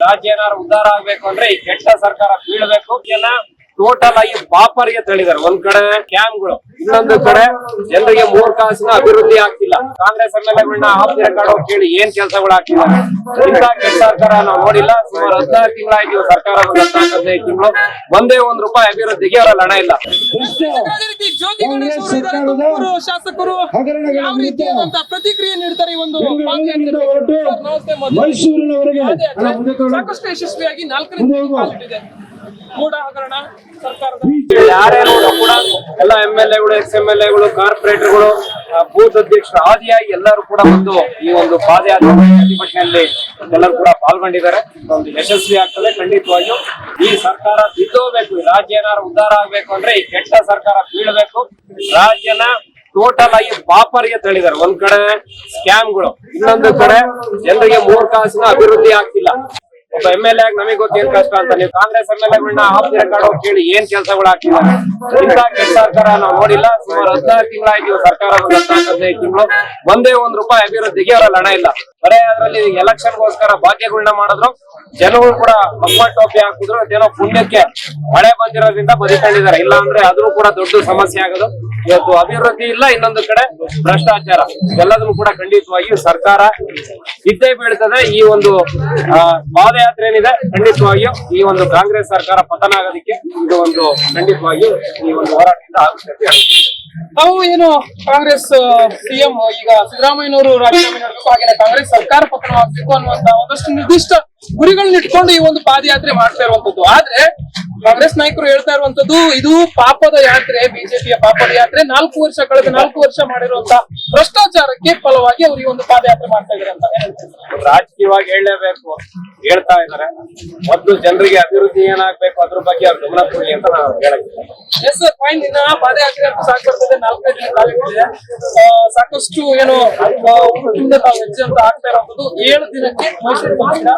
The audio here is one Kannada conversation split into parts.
ರಾಜ್ಯ ಏನಾದ್ರು ಉದ್ಧಾರ ಆಗ್ಬೇಕು ಅಂದ್ರೆ ಈ ಕೆಟ್ಟ ಸರ್ಕಾರ ಬೀಳ್ಬೇಕು. ಟೋಟಲ್ ಆಗಿ ಪಾಪರಿಗೆ ತಳಿದಾರೆ. ಒಂದ್ ಕಡೆ ಸ್ಕ್ಯಾಮ್ಗಳು, ಇನ್ನೊಂದು ಕಡೆ ಜನರಿಗೆ 3 ಕಾಸಿನ ಅಭಿವೃದ್ಧಿ ಆಗ್ತಿಲ್ಲ. ಕಾಂಗ್ರೆಸ್ MLAಗಳನ್ನ ಆಫ್ತಿರ ಕಾಡೋ ಕೇಳಿ ಏನ್ ಕೆಲಸಗಳು ಆಗ್ತಿದ್ದಾರೆ. ಇಂಥ ಕೆಟ್ಟ ಸರ್ಕಾರ ನಾವು ನೋಡಿಲ್ಲ. ಸುಮಾರು 16 ತಿಂಗಳಾಯ್ತು ಸರ್ಕಾರ, 15 ತಿಂಗಳು ಒಂದೇ ₹1 ಅಭಿವೃದ್ಧಿಗೆ ಅವರಲ್ಲಿ ಹಣ ಇಲ್ಲ. ಶಾಸಕರು ಯಾವ ರೀತಿಯಾದಂತಹ ಪ್ರತಿಕ್ರಿಯೆ ನೀಡ್ತಾರೆ ಈ ಒಂದು ಮೈಸೂರಿನವರೆಗೆ ಸಾಕಷ್ಟು ಯಶಸ್ವಿಯಾಗಿ 4ನೇ ಕಾಲಿಟ್ಟಿದೆ. ಮೂಢ ಹಗರಣ ಸರ್ಕಾರದ ಯಾರ್ಯಾರು ಕೂಡ ಎಲ್ಲ MLAಗಳು, ex-MLAಗಳು, ಕಾರ್ಪೊರೇಟರ್ಗಳು, ಬೂತ್ ಅಧ್ಯಕ್ಷರು ಆದಿಯಾಗಿ ಎಲ್ಲರೂ ಕೂಡ ಬಂದು ಈ ಒಂದು ಪಾದಯಾತ್ರೆ ಪ್ರತಿಭಟನೆಯಲ್ಲಿ ಎಲ್ಲರೂ ಕೂಡ ಪಾಲ್ಗೊಂಡಿದ್ದಾರೆ. ಒಂದು ಯಶಸ್ವಿ ಆಗ್ತದೆ. ಖಂಡಿತವಾಗಿಯೂ ಈ ಸರ್ಕಾರ ಬಿದ್ದೋಗ್ಬೇಕು. ಈ ರಾಜ್ಯ ಏನಾದ್ರು ಉದ್ಧಾರ ಆಗ್ಬೇಕು ಅಂದ್ರೆ ಈ ಕೆಟ್ಟ ಸರ್ಕಾರ ಬೀಳ್ಬೇಕು. ರಾಜ್ಯನ ಟೋಟಲ್ ಆಗಿ ಪಾಪರಿಗೆ ತಳಿದಾರೆ. ಒಂದ್ ಕಡೆ ಸ್ಕ್ಯಾಮ್ಗಳು, ಇನ್ನೊಂದು ಕಡೆ ಜನರಿಗೆ 3 ಕಾಸಿನ ಅಭಿವೃದ್ಧಿ ಆಗ್ತಿಲ್ಲ. ಒಬ್ಬ MLA ಆಗಿ ನಮಗೆ ಗೊತ್ತೇನ್ ಕಷ್ಟ ಅಂತ. ನೀವು ಕಾಂಗ್ರೆಸ್ MLAಗಳನ್ನ ಆಫ್ತಿರ ಕಾಡೋ ಕೇಳಿ ಏನ್ ಕೆಲಸಗಳು ಆಗ್ತಿದ್ದಾರೆ. ಇಂಥ ಕೆಟ್ಟ ಸರ್ಕಾರ ನಾವು ನೋಡಿಲ್ಲ. ಸುಮಾರು 16 ತಿಂಗಳಾಯ್ತು ಸರ್ಕಾರ, 15 ತಿಂಗಳು ಒಂದೇ ₹1 ಅಭಿವೃದ್ಧಿಗೆ ಅವರಲ್ಲಿ ಹಣ ಇಲ್ಲ. ಬರೇ ಅದರಲ್ಲಿ ಎಲೆಕ್ಷನ್ಗೋಸ್ಕರ ಭಾಗ್ಯಗಳನ್ನ ಮಾಡಿದ್ರು. ಜನಗಳು ಕೂಡ ಮಕ್ಕಳ ಟೋಪಿ ಹಾಕಿದ್ರು. ಏನೋ ಪುಣ್ಯಕ್ಕೆ ಮಳೆ ಬಂದಿರೋದ್ರಿಂದ ಬದುಕೊಂಡಿದ್ದಾರೆ. ಇಲ್ಲ ಅಂದ್ರೆ ಆದ್ರೂ ಕೂಡ ದೊಡ್ಡ ಸಮಸ್ಯೆ ಆಗೋದು. ಇವತ್ತು ಅಭಿವೃದ್ಧಿ ಇಲ್ಲ, ಇನ್ನೊಂದು ಕಡೆ ಭ್ರಷ್ಟಾಚಾರ. ಎಲ್ಲದನ್ನು ಕೂಡ ಖಂಡಿತವಾಗಿಯೂ ಸರ್ಕಾರ ಇದ್ದೇ ಬೀಳ್ತದೆ. ಈ ಒಂದು ಪಾದಯಾತ್ರೆ ಏನಿದೆ ಖಂಡಿತವಾಗಿಯೂ ಈ ಒಂದು ಕಾಂಗ್ರೆಸ್ ಸರ್ಕಾರ ಪತನ ಆಗೋದಕ್ಕೆ ಇದು ಒಂದು ಖಂಡಿತವಾಗಿಯೂ ಈ ಒಂದು ಹೋರಾಟದಿಂದ ಆಗುತ್ತೆ. ನಾವು ಏನು ಕಾಂಗ್ರೆಸ್ ಸಿಎಂ ಈಗ ಸಿದ್ದರಾಮಯ್ಯನವರು ರಾಜೀನಾಮೆ ನೀಡಬೇಕು, ಹಾಗೆ ಕಾಂಗ್ರೆಸ್ ಸರ್ಕಾರ ಪತನವಾಗಬೇಕು ಅನ್ನುವಂತ ಒಂದಷ್ಟು ನಿರ್ದಿಷ್ಟ ಗುರಿಗಳನ್ನ ಇಟ್ಕೊಂಡು ಈ ಒಂದು ಪಾದಯಾತ್ರೆ ಮಾಡ್ತಾ ಇರುವಂತದ್ದು. ಆದ್ರೆ ಕಾಂಗ್ರೆಸ್ ನಾಯಕರು ಹೇಳ್ತಾ ಇರುವಂತದ್ದು ಇದು ಪಾಪದ ಯಾತ್ರೆ, ಬಿಜೆಪಿಯ ಪಾಪದ ಯಾತ್ರೆ. 4 ವರ್ಷ ಕಳೆದ 4 ವರ್ಷ ಮಾಡಿರುವಂತ ಭ್ರಷ್ಟಾಚಾರಕ್ಕೆ ಫಲವಾಗಿ ಅವರು ಈ ಒಂದು ಪಾದಯಾತ್ರೆ ಮಾಡ್ತಾ ಇದ್ದಾರೆ ಅಂತ ರಾಜಕೀಯವಾಗಿ ಹೇಳಲೇಬೇಕು, ಹೇಳ್ತಾ ಇದ್ದಾರೆ. ಮೊದಲು ಜನರಿಗೆ ಅಭಿವೃದ್ಧಿ ಏನಾಗ್ಬೇಕು ಅದ್ರ ಬಗ್ಗೆ ಅವ್ರು ಗಮನ ಕೊಡಿ ಅಂತ ನಾವು ಹೇಳಕ್ಕೆ. S fine. ಇನ್ನ ಪಾದಯಾತ್ರೆ ಸಾಕ್ಬರ್ತದೆ. 4 ದಿನ ಕಾಲಿಟ್ಟಿದೆ. ಸಾಕಷ್ಟು ಏನು ತಾವು ಹೆಜ್ಜೆ ಅಂತ ಆಗ್ತಾ ಇರೋದು. 7 ದಿನಕ್ಕೆ ಮೈಸೂರು ಬಂದಿಲ್ಲ.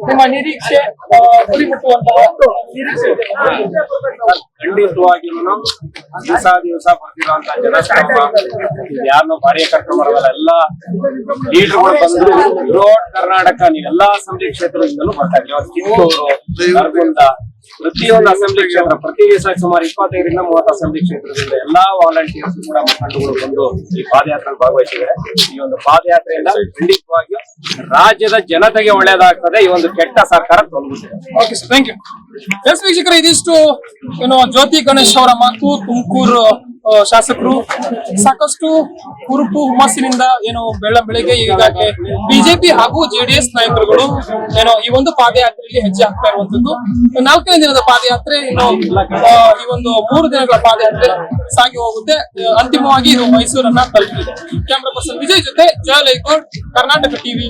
ನಿಮ್ಮ ನಿರೀಕ್ಷೆ ಗುರಿ ಮುಟ್ಟುವಂತಹ ನಿರೀಕ್ಷೆ ಇದೆ? ಖಂಡಿತವಾಗಿ ದಿವಸ ಬರ್ತಿರುವಂತ ಜನಸ್ತಂಭ ಯಾರನ್ನೂ ಬಾಡಿಗೆ ಕರ್ಕೊಂಡು ಬರೋಲ್ಲ. ಎಲ್ಲಾ ಲೀಡರ್ಗಳು ಬಂದ್ರು. ರೋಡ್ ಕರ್ನಾಟಕ ನೀವೆಲ್ಲಾ ಅಸೆಂಬ್ಲಿ ಕ್ಷೇತ್ರದಿಂದಲೂ ಬರ್ತಾ ಇದ್ದೀವಿ. ಕಿತ್ತೂರು, ನರಗುಂದ, ಪ್ರತಿಯೊಂದು ಅಸೆಂಬ್ಲಿ ಕ್ಷೇತ್ರ ಪ್ರತಿ ದಿವಸ ಸುಮಾರು 25ರಿಂದ 30 ಅಸೆಂಬ್ಲಿ ಕ್ಷೇತ್ರದಿಂದ ಎಲ್ಲಾ ವಾಲಂಟಿಯರ್ಸ್ ಕೂಡ ಮುಖಂಡಗಳು ಬಂದು ಈ ಪಾದಯಾತ್ರೆ ಭಾಗವಹಿಸಿದ್ದಾರೆ. ಈ ಒಂದು ಪಾದಯಾತ್ರೆಯಿಂದ ಖಂಡಿತವಾಗಿಯೂ ರಾಜ್ಯದ ಜನತೆಗೆ ಒಳ್ಳೇದಾಗ್ತದೆ. ಈ ಒಂದು ಕೆಟ್ಟ ಸರ್ಕಾರ ತೊಲಗುತ್ತದೆ. Okay sir, thank you. Yes ವೀಕ್ಷಕರೇ, ಇದಿಷ್ಟು ಏನು ಜ್ಯೋತಿ ಗಣೇಶ್ ಅವರ ಮಾತು. ತುಮಕೂರು ಶಾಸಕರು ಸಾಕಷ್ಟು ಹುರುಪು ಹುಮ್ಮಸ್ಸಿನಿಂದ ಏನು ಬೆಳಗ್ಗೆ ಈಗಾಗಲೇ ಬಿಜೆಪಿ ಹಾಗೂ JDS ನಾಯಕರುಗಳು ಏನೋ ಈ ಒಂದು ಪಾದಯಾತ್ರೆಯಲ್ಲಿ ಹೆಜ್ಜೆ ಹಾಕ್ತಾ ಇರುವಂತದ್ದು. 4ನೇ ದಿನದ ಪಾದಯಾತ್ರೆ ಇನ್ನು ಈ ಒಂದು 3 ದಿನಗಳ ಪಾದಯಾತ್ರೆ ಸಾಗಿ ಹೋಗುತ್ತೆ. ಅಂತಿಮವಾಗಿ ಇದು ಮೈಸೂರನ್ನ ತಲುಪಲಿದೆ. ಕ್ಯಾಮರಾ ಪರ್ಸನ್ ವಿಜಯ್ ಜೊತೆ ಜಯ ಲೈಕೋಡ್, ಕರ್ನಾಟಕ ಟಿವಿ.